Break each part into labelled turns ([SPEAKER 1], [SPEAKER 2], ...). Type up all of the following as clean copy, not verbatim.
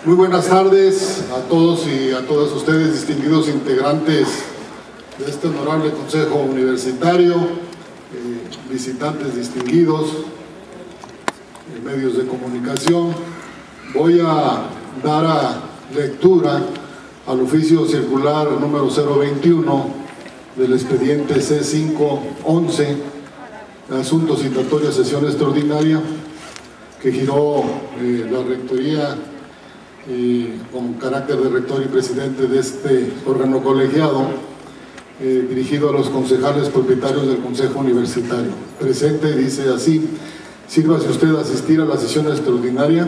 [SPEAKER 1] Muy buenas tardes a todos y a todas ustedes, distinguidos integrantes de este honorable Consejo Universitario, visitantes distinguidos, medios de comunicación. Voy a dar lectura al oficio circular número 021 del expediente C511, asunto citatorio a sesión extraordinaria, que giró la Rectoría con carácter de rector y presidente de este órgano colegiado, dirigido a los concejales propietarios del Consejo Universitario. Presente, dice así: sírvase usted a asistir a la sesión extraordinaria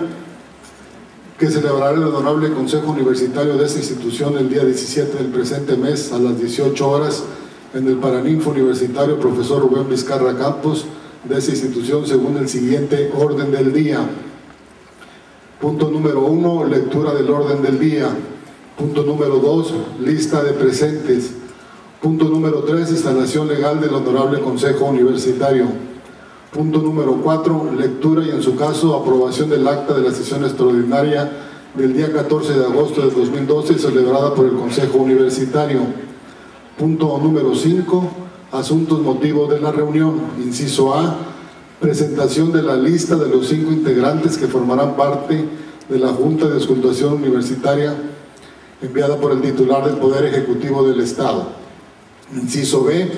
[SPEAKER 1] que celebrará el honorable Consejo Universitario de esta institución el día 17 del presente mes a las 18 horas en el Paraninfo Universitario Profesor Rubén Vizcarra Campos de esta institución, según el siguiente orden del día. Punto número 1, lectura del orden del día. Punto número 2, lista de presentes. Punto número 3, instalación legal del honorable Consejo Universitario. Punto número 4, lectura y en su caso aprobación del acta de la sesión extraordinaria del día 14 de agosto de 2012 celebrada por el Consejo Universitario. Punto número 5, asuntos motivos de la reunión. Inciso A, presentación de la lista de los 5 integrantes que formarán parte de la Junta de Auscultación Universitaria enviada por el titular del Poder Ejecutivo del Estado. Inciso B,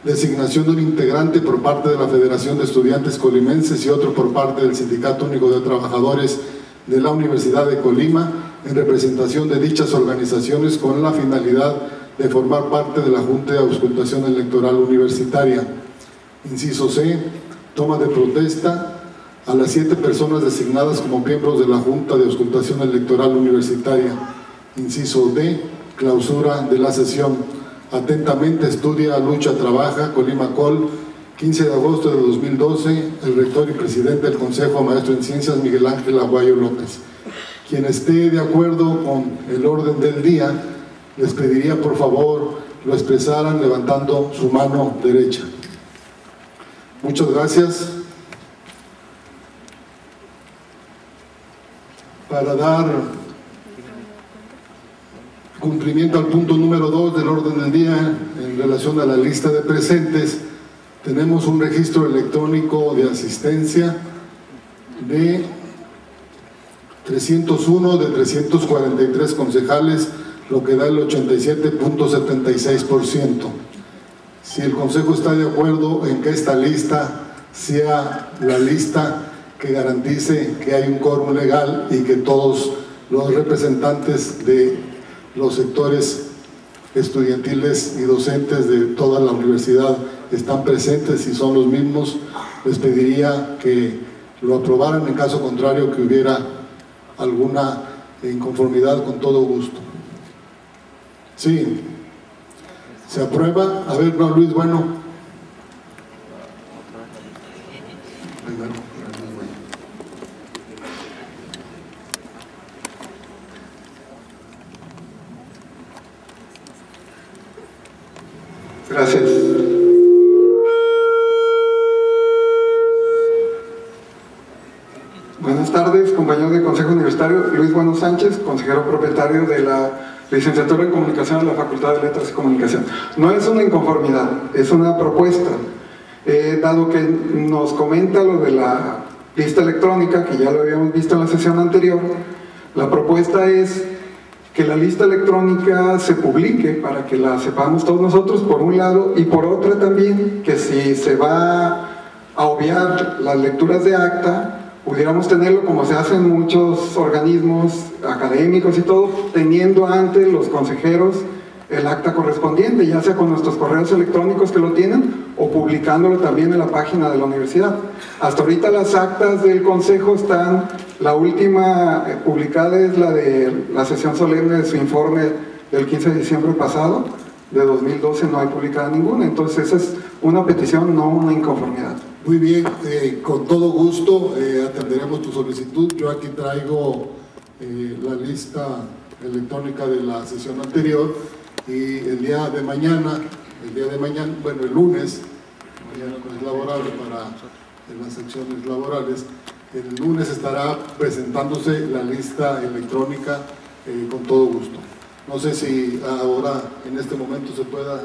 [SPEAKER 1] designación de un integrante por parte de la Federación de Estudiantes Colimenses y otro por parte del Sindicato Único de Trabajadores de la Universidad de Colima en representación de dichas organizaciones con la finalidad de formar parte de la Junta de Auscultación Electoral Universitaria. Inciso C, toma de protesta a las 7 personas designadas como miembros de la Junta de Auscultación Electoral Universitaria. Inciso D, clausura de la sesión. Atentamente, estudia, lucha, trabaja, Colima Col, 15 de agosto de 2012, el rector y presidente del Consejo, maestro en Ciencias, Miguel Ángel Aguayo López. Quien esté de acuerdo con el orden del día, les pediría por favor lo expresaran levantando su mano derecha. Muchas gracias. Para dar cumplimiento al punto número 2 del orden del día en relación a la lista de presentes, tenemos un registro electrónico de asistencia de 301 de 343 concejales, lo que da el 87.76%. Si el Consejo está de acuerdo en que esta lista sea la lista que garantice que hay un quórum legal y que todos los representantes de los sectores estudiantiles y docentes de toda la universidad están presentes y son los mismos, les pediría que lo aprobaran. En caso contrario, que hubiera alguna inconformidad, con todo gusto. Sí, se aprueba. A ver, no, Luis Bueno.
[SPEAKER 2] Gracias. Buenas tardes, compañeros del Consejo Universitario. Luis Bueno Sánchez, consejero propietario de la licenciatura en Comunicación de la Facultad de Letras y Comunicación. No es una inconformidad, es una propuesta. Dado que nos comenta lo de la lista electrónica, que ya lo habíamos visto en la sesión anterior, la propuesta es que la lista electrónica se publique para que la sepamos todos nosotros, por un lado, y por otra también, que si se va a obviar las lecturas de acta, pudiéramos tenerlo como se hace en muchos organismos académicos y todo, teniendo antes los consejeros el acta correspondiente, ya sea con nuestros correos electrónicos que lo tienen o publicándolo también en la página de la universidad. Hasta ahorita las actas del consejo están, la última publicada es la de la sesión solemne de su informe del 15 de diciembre pasado, de 2012, no hay publicada ninguna. Entonces esa es una petición, no una inconformidad.
[SPEAKER 1] Muy bien, con todo gusto atenderemos tu solicitud. Yo aquí traigo la lista electrónica de la sesión anterior, y el día de mañana, bueno, el lunes, mañana no es laborable para las secciones laborales, el lunes estará presentándose la lista electrónica con todo gusto. No sé si ahora, en este momento, se pueda.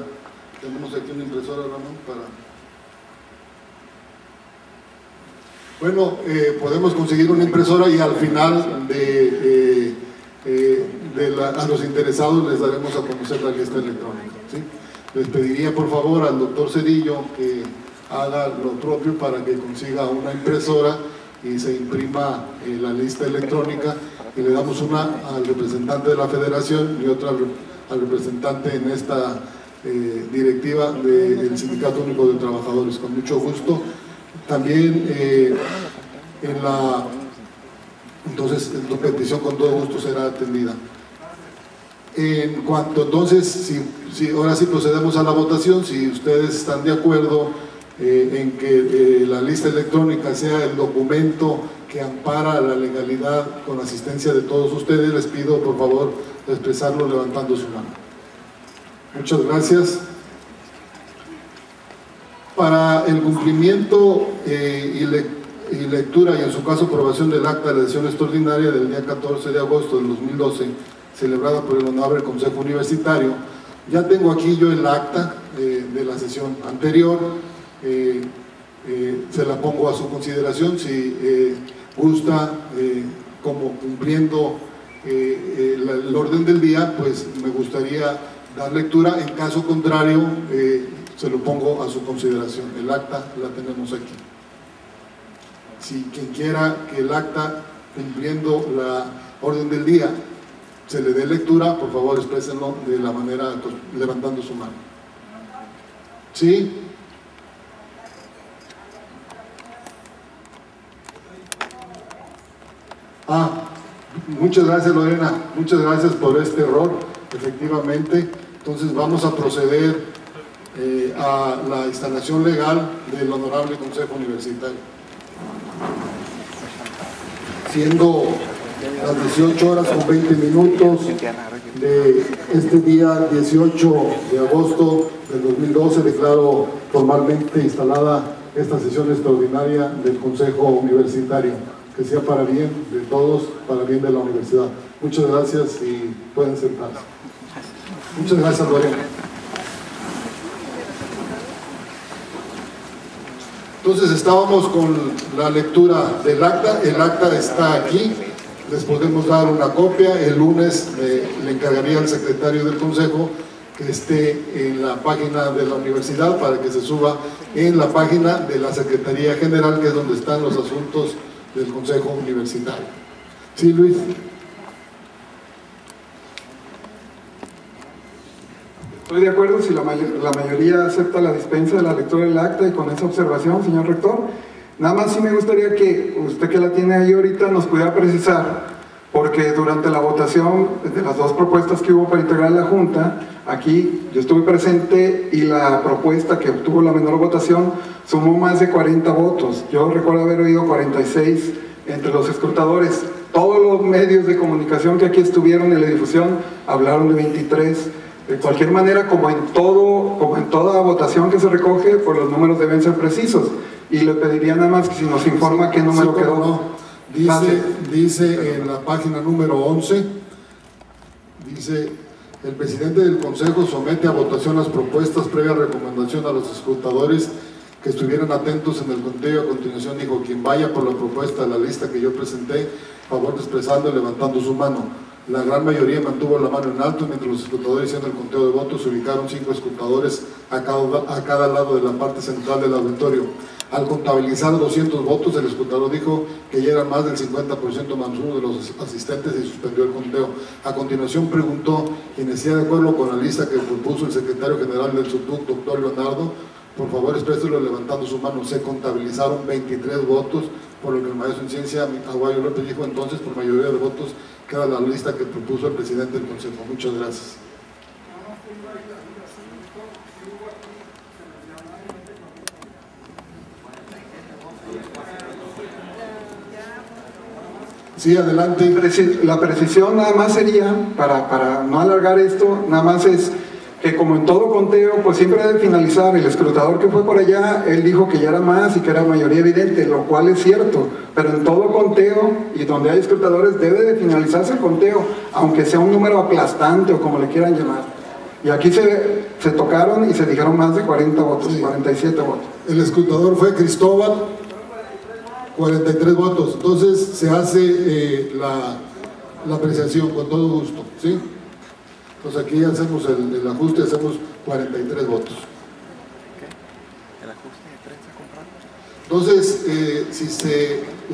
[SPEAKER 1] Tenemos aquí una impresora, Ramón, para... Bueno, podemos conseguir una impresora y al final a los interesados les daremos a conocer la lista electrónica, ¿sí? Les pediría por favor al doctor Cedillo que haga lo propio para que consiga una impresora y se imprima la lista electrónica, y le damos una al representante de la Federación y otra al representante en esta directiva del Sindicato Único de Trabajadores, con mucho gusto. También entonces tu petición con todo gusto será atendida. En cuanto entonces, ahora sí procedemos a la votación, si ustedes están de acuerdo en que la lista electrónica sea el documento que ampara la legalidad con la asistencia de todos ustedes, les pido por favor expresarlo levantando su mano. Muchas gracias. Para el cumplimiento y lectura y en su caso aprobación del acta de la sesión extraordinaria del día 14 de agosto del 2012, celebrada por el Honorable Consejo Universitario, ya tengo aquí yo el acta de la sesión anterior, se la pongo a su consideración, si gusta, como cumpliendo el orden del día, pues me gustaría dar lectura. En caso contrario, se lo pongo a su consideración. El acta la tenemos aquí. Si quien quiera que el acta, cumpliendo la orden del día, se le dé lectura, por favor exprésenlo de la manera, levantando su mano. ¿Sí? Muchas gracias, Lorena, muchas gracias por este error. Efectivamente, entonces vamos a proceder a la instalación legal del Honorable Consejo Universitario. Siendo las 18 horas con 20 minutos de este día 18 de agosto del 2012, declaro formalmente instalada esta sesión extraordinaria del Consejo Universitario. Que sea para bien de todos, para bien de la universidad. Muchas gracias y pueden sentarse. Muchas gracias, Lorena. Entonces estábamos con la lectura del acta. El acta está aquí, les podemos dar una copia. El lunes le encargaría al secretario del Consejo que esté en la página de la universidad para que se suba en la página de la Secretaría General, que es donde están los asuntos del Consejo Universitario. ¿Sí, Luis?
[SPEAKER 2] Estoy de acuerdo si la mayoría acepta la dispensa de la lectura del acta, y con esa observación, señor rector, nada más sí me gustaría que usted, que la tiene ahí ahorita, nos pudiera precisar, porque durante la votación de las dos propuestas que hubo para integrar la Junta, aquí yo estuve presente y la propuesta que obtuvo la menor votación sumó más de 40 votos. Yo recuerdo haber oído 46 entre los escrutadores. Todos los medios de comunicación que aquí estuvieron en la difusión hablaron de 23. De cualquier manera, como en toda votación que se recoge, pues los números deben ser precisos. Y le pediría nada más que si nos informa qué número quedó.
[SPEAKER 1] No. Dice en la página número 11, dice: el presidente del Consejo somete a votación las propuestas previa recomendación a los escrutadores que estuvieran atentos en el conteo. A continuación dijo: quien vaya por la propuesta de la lista que yo presenté, favor de expresando y levantando su mano. La gran mayoría mantuvo la mano en alto. Mientras los escrutadores hicieron el conteo de votos, se ubicaron 5 escrutadores a cada lado de la parte central del auditorio. Al contabilizar 200 votos, el escrutador dijo que ya era más del 50% más uno de los asistentes y suspendió el conteo. A continuación preguntó: quien decía de acuerdo con la lista que propuso el secretario general del SUTUC, doctor Leonardo, por favor expréselo levantando su mano. Se contabilizaron 23 votos, por lo que el maestro en ciencia Aguayo López dijo: entonces, por mayoría de votos, queda la lista que propuso el presidente del Consejo. Muchas gracias. Sí, adelante.
[SPEAKER 2] La precisión nada más sería, para no alargar esto, nada más es que como en todo conteo, pues siempre debe finalizar. El escrutador que fue por allá, él dijo que ya era más y que era mayoría evidente, lo cual es cierto, pero en todo conteo y donde hay escrutadores debe de finalizarse el conteo, aunque sea un número aplastante o como le quieran llamar. Y aquí se tocaron y se dijeron más de 40 votos, sí. 47 votos.
[SPEAKER 1] El escrutador fue Cristóbal, 43 votos. Entonces se hace la apreciación con todo gusto, ¿sí? Pues aquí hacemos el ajuste, hacemos 43 votos.
[SPEAKER 3] ¿El ajuste de 3 se compró?
[SPEAKER 1] Entonces, si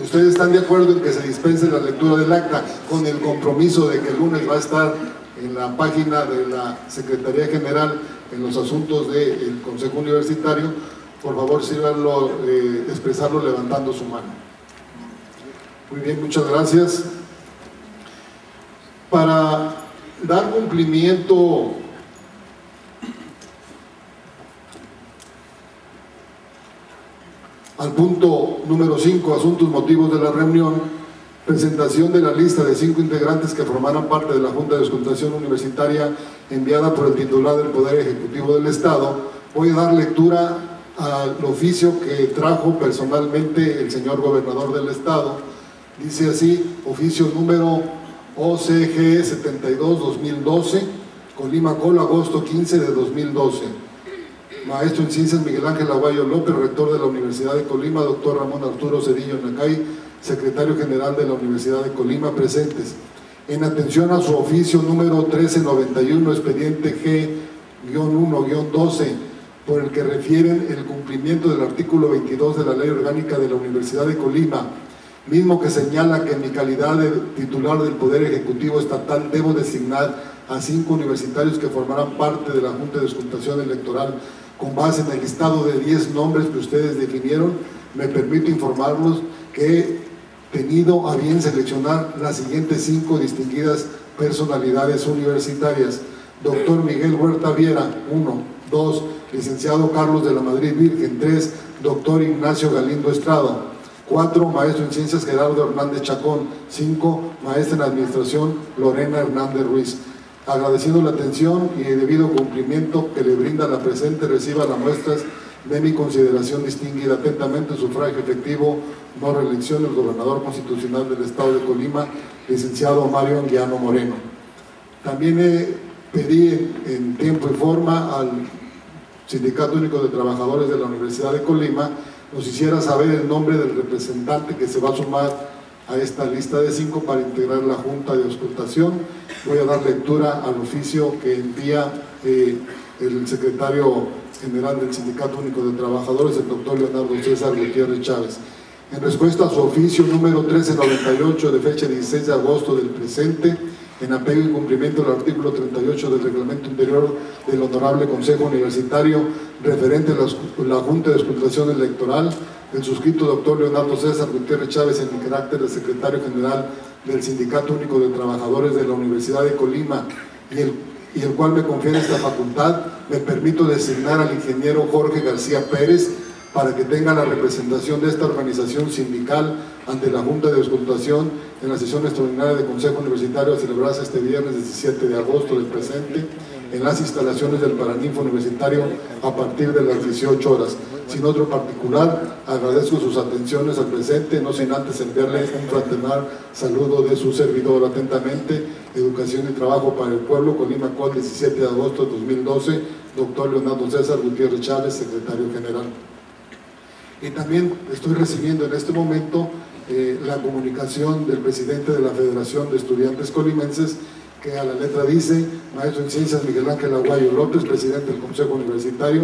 [SPEAKER 1] ustedes están de acuerdo en que se dispense la lectura del acta con el compromiso de que el lunes va a estar en la página de la Secretaría General en los asuntos del Consejo Universitario, por favor sírvanlo expresarlo levantando su mano. Muy bien, muchas gracias. Para dar cumplimiento al punto número 5, asuntos motivos de la reunión, presentación de la lista de 5 integrantes que formarán parte de la Junta de Auscultación Universitaria enviada por el titular del Poder Ejecutivo del Estado, voy a dar lectura al oficio que trajo personalmente el señor gobernador del Estado. Dice así: oficio número OCG 72-2012, Colima, Col, agosto 15 de 2012. Maestro en Ciencias Miguel Ángel Aguayo López, rector de la Universidad de Colima, doctor Ramón Arturo Cedillo Nacay, secretario general de la Universidad de Colima, presentes. En atención a su oficio número 1391, expediente G-1-12, por el que refieren el cumplimiento del artículo 22 de la Ley Orgánica de la Universidad de Colima, mismo que señala que en mi calidad de titular del Poder Ejecutivo Estatal debo designar a 5 universitarios que formarán parte de la Junta de Auscultación Electoral con base en el listado de 10 nombres que ustedes definieron. Me permito informarlos que he tenido a bien seleccionar las siguientes 5 distinguidas personalidades universitarias: doctor Miguel Huerta Viera, 1, 2, licenciado Carlos de la Madrid Virgen, 3, doctor Ignacio Galindo Estrada, 4, maestro en Ciencias Gerardo Hernández Chacón, 5, maestra en Administración Lorena Hernández Ruiz. Agradeciendo la atención y el debido cumplimiento que le brinda la presente, reciba las muestras de mi consideración distinguida. Atentamente, sufragio efectivo, no reelección, el gobernador constitucional del Estado de Colima, licenciado Mario Anguiano Moreno. También pedí en tiempo y forma al Sindicato Único de Trabajadores de la Universidad de Colima nos hiciera saber el nombre del representante que se va a sumar a esta lista de 5 para integrar la Junta de Auscultación. Voy a dar lectura al oficio que envía el secretario general del Sindicato Único de Trabajadores, el doctor Leonardo César Gutiérrez Chávez. En respuesta a su oficio número 1398 de fecha 16 de agosto del presente, en apego y cumplimiento del artículo 38 del reglamento interior del Honorable Consejo Universitario referente a la Junta de Auscultación Electoral, el suscrito doctor Leonardo César Gutiérrez Chávez, en mi carácter de secretario general del Sindicato Único de Trabajadores de la Universidad de Colima, y el cual me confiere esta facultad, me permito designar al ingeniero Jorge García Pérez para que tenga la representación de esta organización sindical ante la Junta de Auscultación en la sesión extraordinaria del Consejo Universitario a celebrarse este viernes 17 de agosto del presente en las instalaciones del Paraninfo Universitario a partir de las 18 horas. Sin otro particular, agradezco sus atenciones al presente, no sin antes enviarles un fraternal saludo de su servidor. Atentamente, Educación y Trabajo para el Pueblo, Colima, Col, 17 de agosto de 2012, doctor Leonardo César Gutiérrez Chávez, secretario general. Y también estoy recibiendo en este momento la comunicación del presidente de la Federación de Estudiantes Colimenses, que a la letra dice: maestro en Ciencias Miguel Ángel Aguayo López, presidente del Consejo Universitario,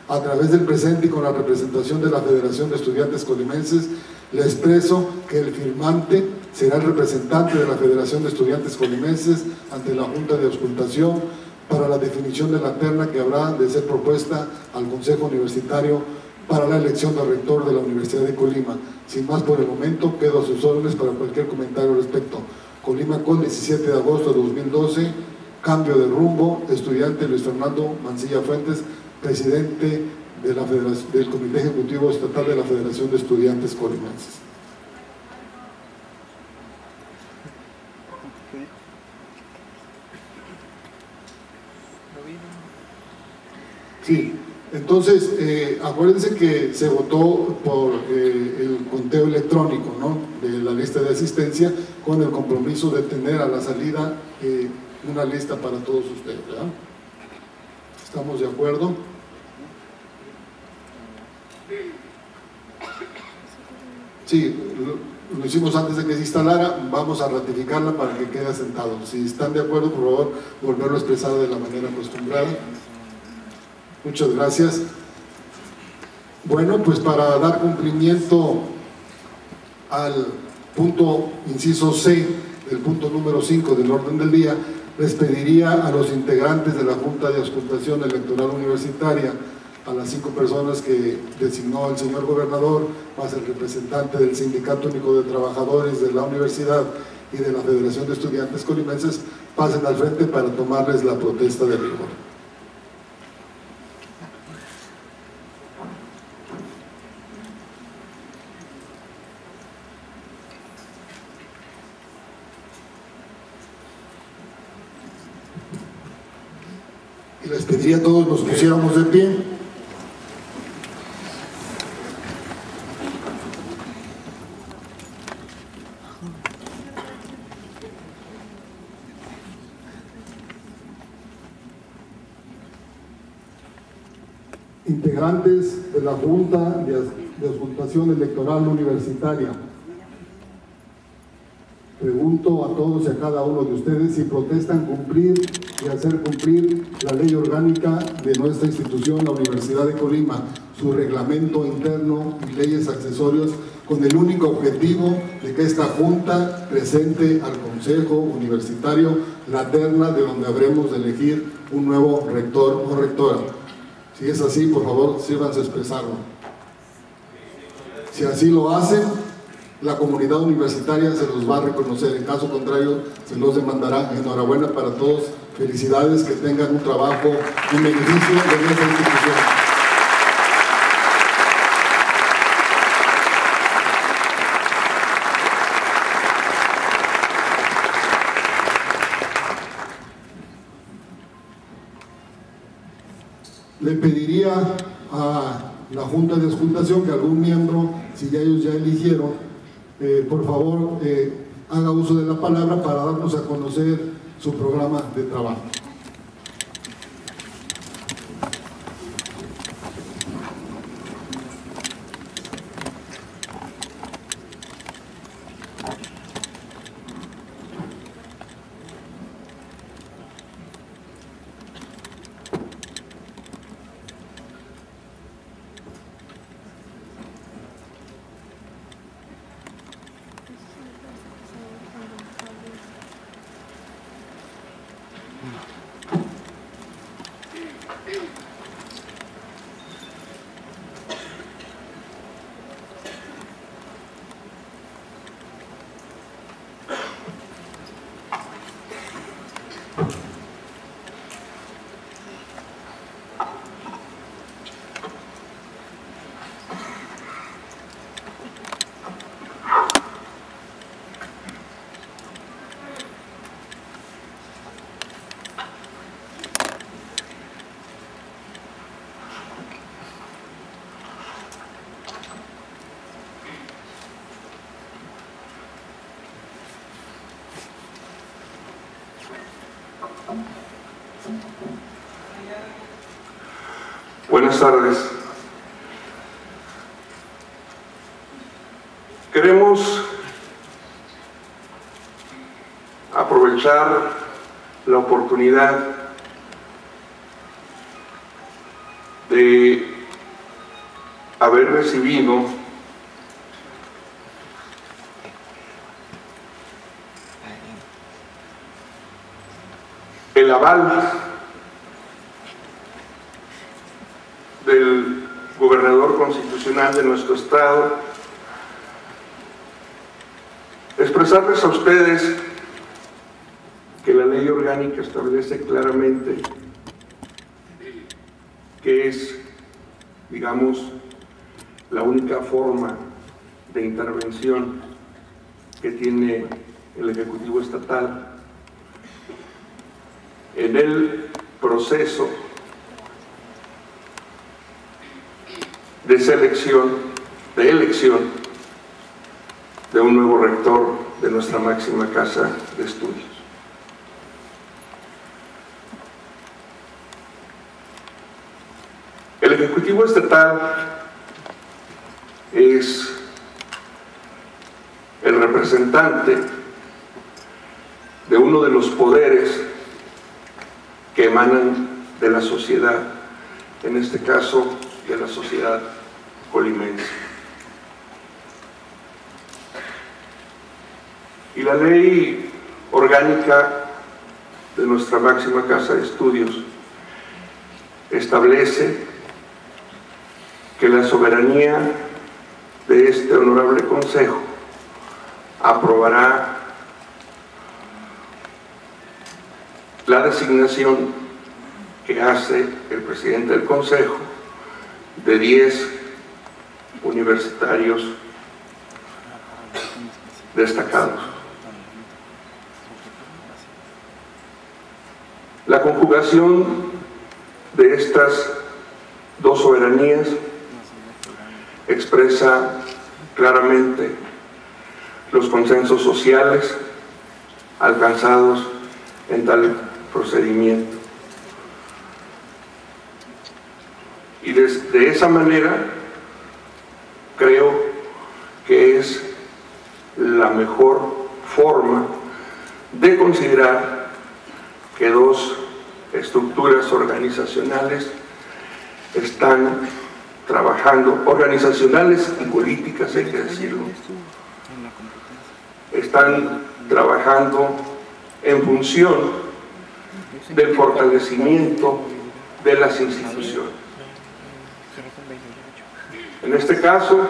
[SPEAKER 1] a través del presente y con la representación de la Federación de Estudiantes Colimenses, le expreso que el firmante será el representante de la Federación de Estudiantes Colimenses ante la Junta de Auscultación para la definición de la terna que habrá de ser propuesta al Consejo Universitario para la elección del rector de la Universidad de Colima. Sin más por el momento, quedo a sus órdenes para cualquier comentario al respecto. Colima, Col, 17 de agosto de 2012, cambio de rumbo, estudiante Luis Fernando Mancilla Fuentes, presidente de la del Comité Ejecutivo Estatal de la Federación de Estudiantes Colimenses. Entonces, acuérdense que se votó por el conteo electrónico, ¿no?, de la lista de asistencia, con el compromiso de tener a la salida una lista para todos ustedes, ¿verdad? ¿Estamos de acuerdo? Sí, lo hicimos antes de que se instalara, vamos a ratificarla para que quede asentado. Si están de acuerdo, por favor, volverlo a expresar de la manera acostumbrada. Muchas gracias. Bueno, pues para dar cumplimiento al punto inciso C del punto número 5 del orden del día, les pediría a los integrantes de la Junta de Auscultación Electoral Universitaria, a las 5 personas que designó el señor gobernador, más el representante del Sindicato Único de Trabajadores de la Universidad y de la Federación de Estudiantes Colimenses, pasen al frente para tomarles la protesta de rigor. Y les pediría a todos nos pusiéramos de pie. Integrantes de la Junta de Auscultación Electoral Universitaria, pregunto a todos y a cada uno de ustedes si protestan cumplir y hacer cumplir la ley orgánica de nuestra institución, la Universidad de Colima, su reglamento interno y leyes accesorios, con el único objetivo de que esta Junta presente al Consejo Universitario la terna de donde habremos de elegir un nuevo rector o rectora. Si es así, por favor, sírvanse a expresarlo. Si así lo hacen, la comunidad universitaria se los va a reconocer. En caso contrario, se los demandará. Enhorabuena para todos. Felicidades, que tengan un trabajo en beneficio de nuestra institución. Le pediría a la Junta de Auscultación que algún miembro, si ya ellos ya eligieron, por favor haga uso de la palabra para darnos a conocer su programa de trabajo.
[SPEAKER 4] Buenas tardes. Queremos aprovechar la oportunidad de haber recibido el aval del gobernador constitucional de nuestro estado, expresarles a ustedes que la ley orgánica establece claramente que es, digamos, la única forma de intervención que tiene el Ejecutivo Estatal en el proceso de elección de un nuevo rector de nuestra máxima casa de estudios. El Ejecutivo Estatal es el representante de uno de los poderes que emanan de la sociedad, en este caso de la sociedad colimense. Y la ley orgánica de nuestra máxima casa de estudios establece que la soberanía de este honorable consejo aprobará la designación que hace el presidente del consejo de 10 universitarios destacados. La conjugación de estas dos soberanías expresa claramente los consensos sociales alcanzados en tal procedimiento. Y de esa manera creo que es la mejor forma de considerar que dos estructuras organizacionales están trabajando, organizacionales y políticas, hay que decirlo, están trabajando en función del fortalecimiento de las instituciones. En este caso,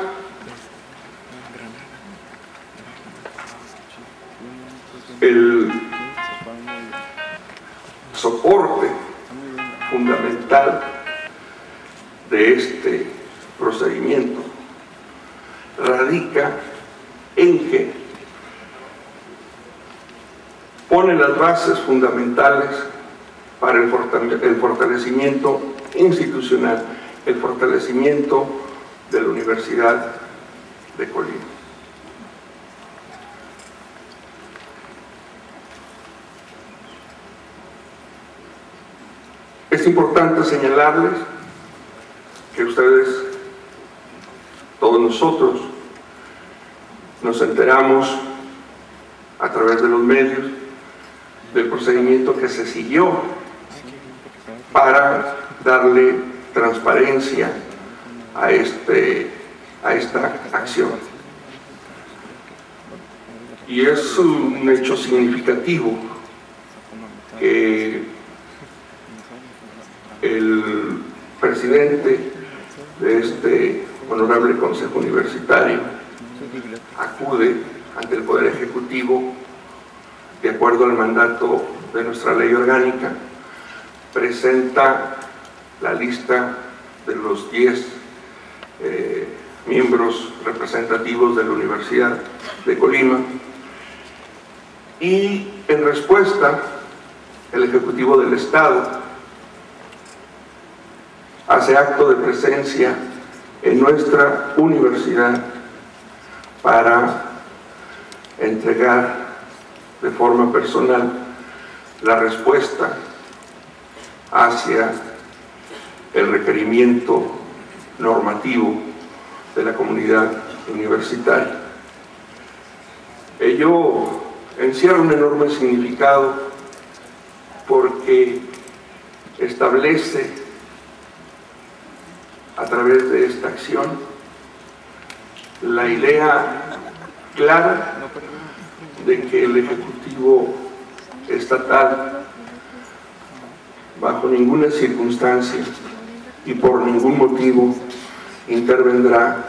[SPEAKER 4] el soporte fundamental de este procedimiento radica en que pone las bases fundamentales para el fortalecimiento institucional, el fortalecimiento de la Universidad de Colima. Es importante señalarles que ustedes, todos nosotros, nos enteramos a través de los medios del procedimiento que se siguió para darle transparencia a esta acción. Y es un hecho significativo que el presidente de este honorable Consejo Universitario acude ante el Poder Ejecutivo de acuerdo al mandato de nuestra ley orgánica, presenta la lista de los 10 miembros representativos de la Universidad de Colima, y en respuesta el Ejecutivo del Estado hace acto de presencia en nuestra universidad para entregar de forma personal la respuesta hacia el requerimiento normativo de la comunidad universitaria. Ello encierra un enorme significado porque establece a través de esta acción la idea clara de que el Ejecutivo Estatal bajo ninguna circunstancia y por ningún motivo intervendrá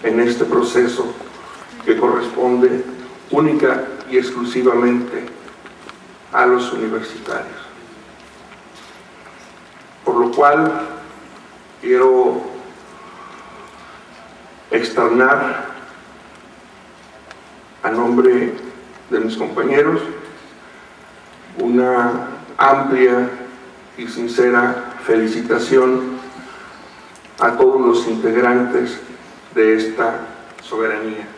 [SPEAKER 4] en este proceso que corresponde única y exclusivamente a los universitarios. Por lo cual quiero externar a nombre de mis compañeros una amplia y sincera felicitación a todos los integrantes de esta soberanía.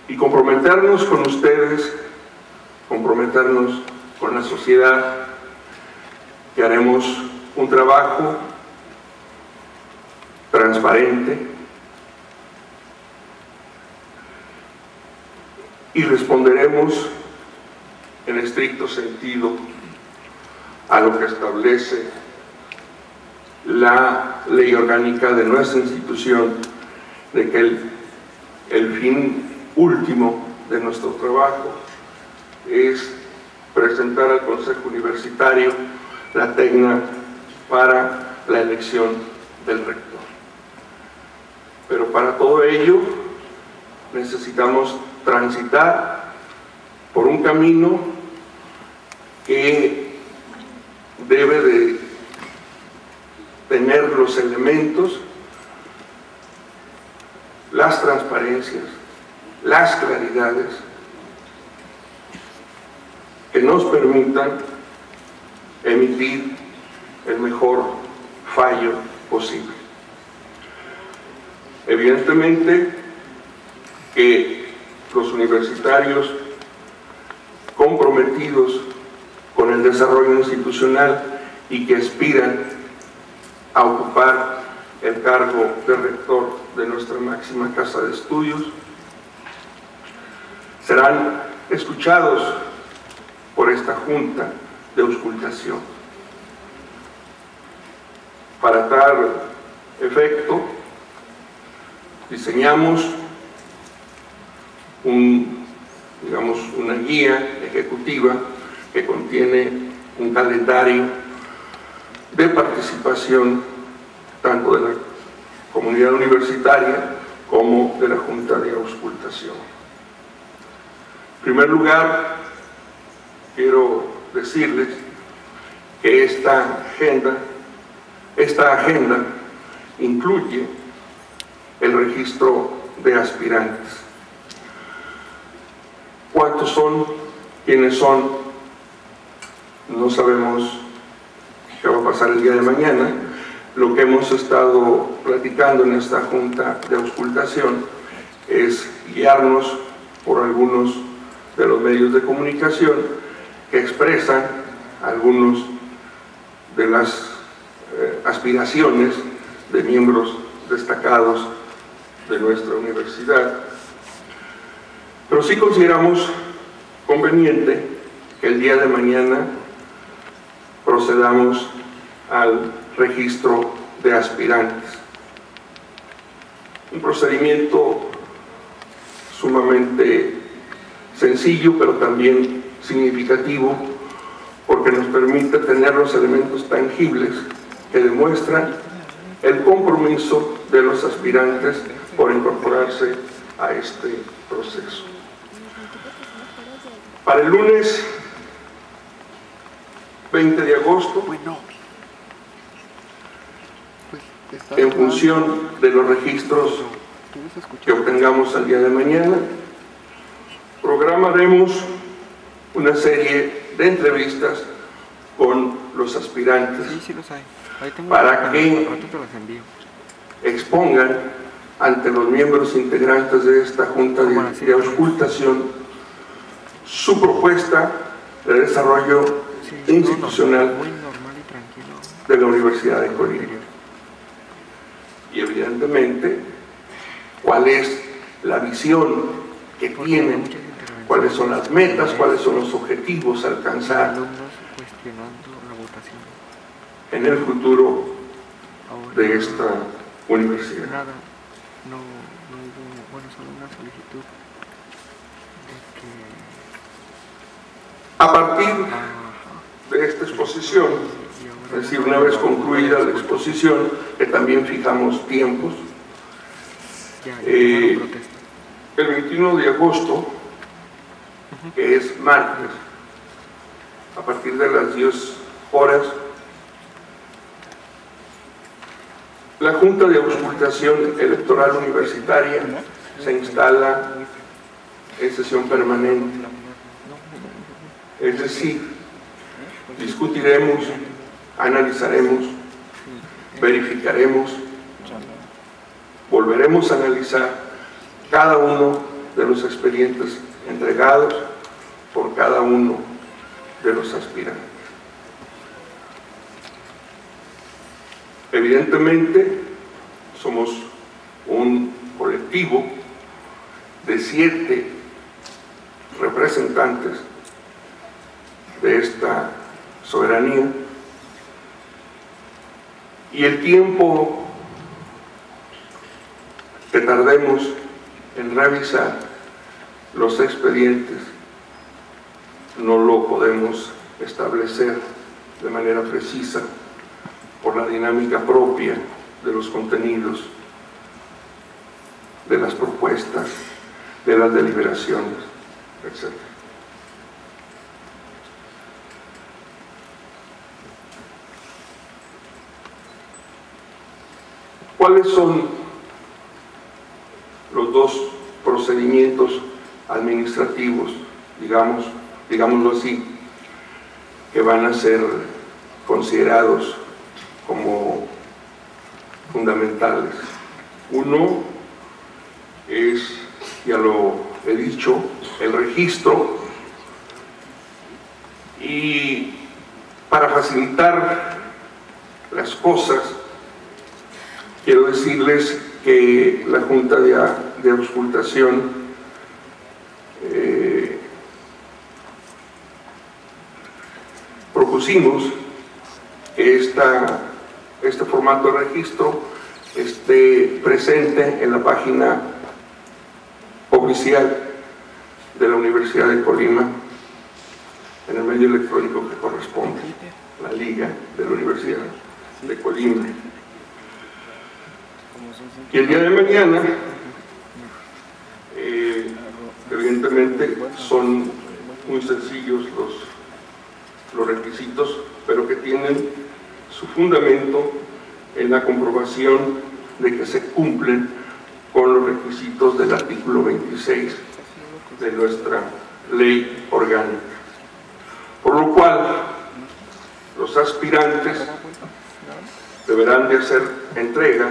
[SPEAKER 4] Y comprometernos con ustedes, comprometernos con la sociedad, que haremos un trabajo transparente y responderemos en estricto sentido a lo que establece la ley orgánica de nuestra institución, de que el fin último de nuestro trabajo es presentar al Consejo Universitario la terna para la elección del rector. Pero para todo ello necesitamos transitar por un camino que debe de tener los elementos, las transparencias, las claridades que nos permitan emitir el mejor fallo posible. Evidentemente que los universitarios comprometidos con el desarrollo institucional y que aspiran a ocupar el cargo de rector de nuestra máxima casa de estudios serán escuchados por esta Junta de Auscultación. Para tal efecto, diseñamos una guía ejecutiva que contiene un calendario de participación tanto de la comunidad universitaria como de la Junta de Auscultación. En primer lugar, quiero decirles que esta agenda incluye el registro de aspirantes. ¿Cuántos son? ¿Quiénes son? No sabemos qué va a pasar el día de mañana. Lo que hemos estado platicando en esta Junta de Auscultación es guiarnos por algunos de los medios de comunicación que expresan algunos de las aspiraciones de miembros destacados de nuestra universidad. Pero sí consideramos conveniente que el día de mañana procedamos al registro de aspirantes. Un procedimiento sumamente sencillo, pero también significativo, porque nos permite tener los elementos tangibles que demuestran el compromiso de los aspirantes por incorporarse a este proceso. Para el lunes 20 de agosto, en función de los registros que obtengamos al día de mañana, programaremos una serie de entrevistas con los aspirantes para que expongan ante los miembros integrantes de esta Junta de Auscultación su propuesta de desarrollo institucional de la Universidad de Colima. Y evidentemente, cuál es la visión que tienen, cuáles son las metas, cuáles son los objetivos a alcanzar en el futuro de esta universidad. A partir de esta exposición, es decir, una vez concluida la exposición, que también fijamos tiempos, el 21 de agosto, que es martes, a partir de las 10 horas, la Junta de Auscultación Electoral Universitaria se instala en sesión permanente. Es decir, discutiremos, analizaremos verificaremos, volveremos a analizar cada uno de los expedientes entregados por cada uno de los aspirantes. Evidentemente, somos un colectivo de 7 representantes de esta soberanía, y el tiempo que tardemos en revisar los expedientes no lo podemos establecer de manera precisa por la dinámica propia de los contenidos, de las propuestas, de las deliberaciones, etc. ¿Cuáles son los 2 procedimientos administrativos, digámoslo así, que van a ser considerados como fundamentales? Uno es, ya lo he dicho, el registro, y para facilitar las cosas quiero decirles que la Junta de Auscultación propusimos que este formato de registro esté presente en la página oficial de la Universidad de Colima, en el medio electrónico que corresponde, la Liga de la Universidad de Colima. Y el día de mañana, evidentemente son muy sencillos los requisitos, pero que tienen su fundamento en la comprobación de que se cumplen con los requisitos del artículo 26 de nuestra ley orgánica. Por lo cual, los aspirantes deberán de hacer entrega,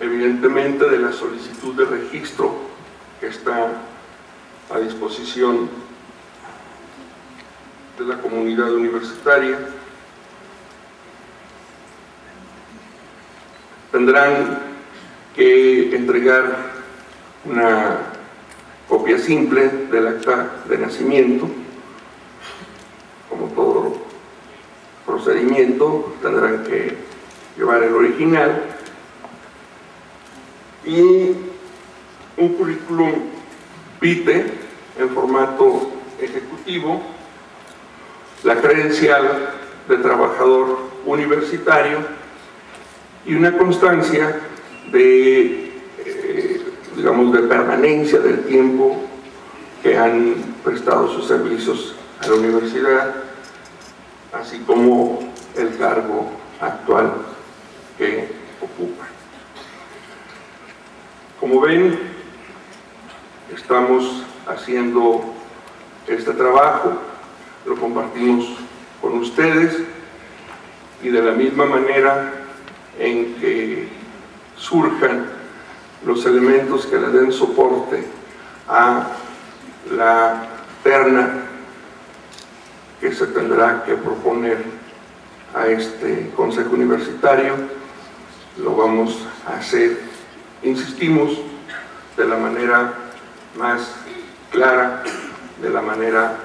[SPEAKER 4] evidentemente, de la solicitud de registro que está a disposición de la comunidad universitaria. Tendrán que entregar una copia simple del acta de nacimiento. Como todo procedimiento, tendrán que llevar el original y un currículum vitae en formato ejecutivo, la credencial de trabajador universitario y una constancia de, digamos, de permanencia del tiempo que han prestado sus servicios a la universidad, así como el cargo actual que ocupa. Como ven, estamos haciendo este trabajo, lo compartimos con ustedes, y de la misma manera en que surjan los elementos que le den soporte a la terna que se tendrá que proponer a este Consejo Universitario, lo vamos a hacer, insistimos, de la manera más clara, de la manera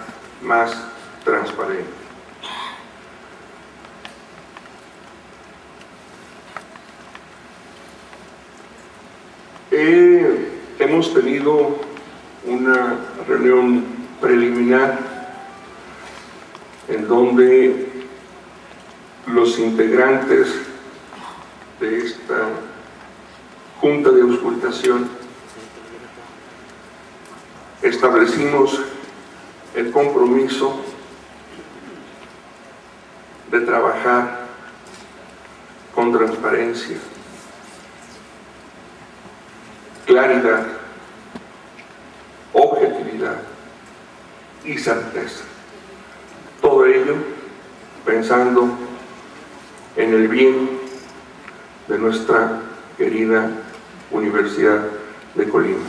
[SPEAKER 4] más transparente. Hemos tenido una reunión preliminar en donde los integrantes de esta Junta de Auscultación establecimos el compromiso de trabajar con transparencia, claridad, objetividad y certeza. Todo ello pensando en el bien de nuestra querida Universidad de Colima.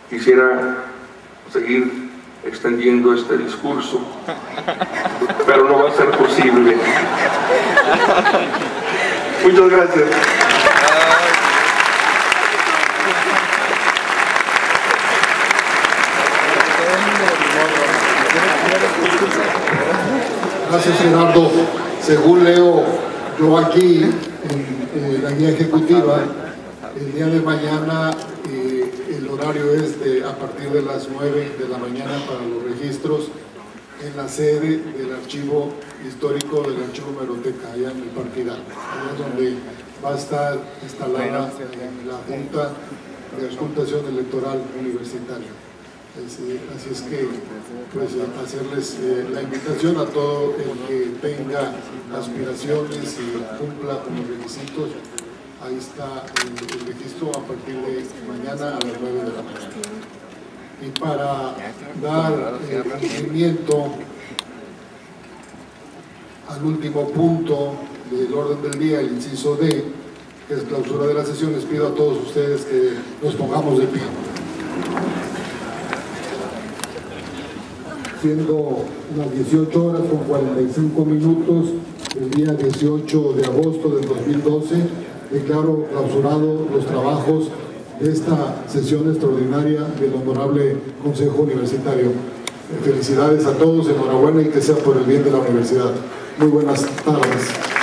[SPEAKER 4] Quisiera seguir extendiendo este discurso, pero no va a ser posible. Muchas gracias.
[SPEAKER 1] Gracias, Gerardo. Según leo yo aquí en la guía ejecutiva, el día de mañana el horario es a partir de las 9 de la mañana para los registros en la sede del archivo histórico del archivo Hemeroteca, allá en el Parque Hidalgo. Allá es donde va a estar instalada la Junta de Auscultación Electoral Universitaria. Así es que pues, hacerles la invitación a todo el que tenga aspiraciones y cumpla con los requisitos. Ahí está el registro a partir de mañana a las 9 de la mañana. Y para dar cumplimiento al último punto del orden del día, el inciso D, que es clausura de la sesión, les pido a todos ustedes que nos pongamos de pie. Siendo las 18 horas con 45 minutos, el día 18 de agosto del 2012, declaro clausurado los trabajos de esta sesión extraordinaria del Honorable Consejo Universitario. Felicidades a todos, enhorabuena y que sea por el bien de la universidad. Muy buenas tardes.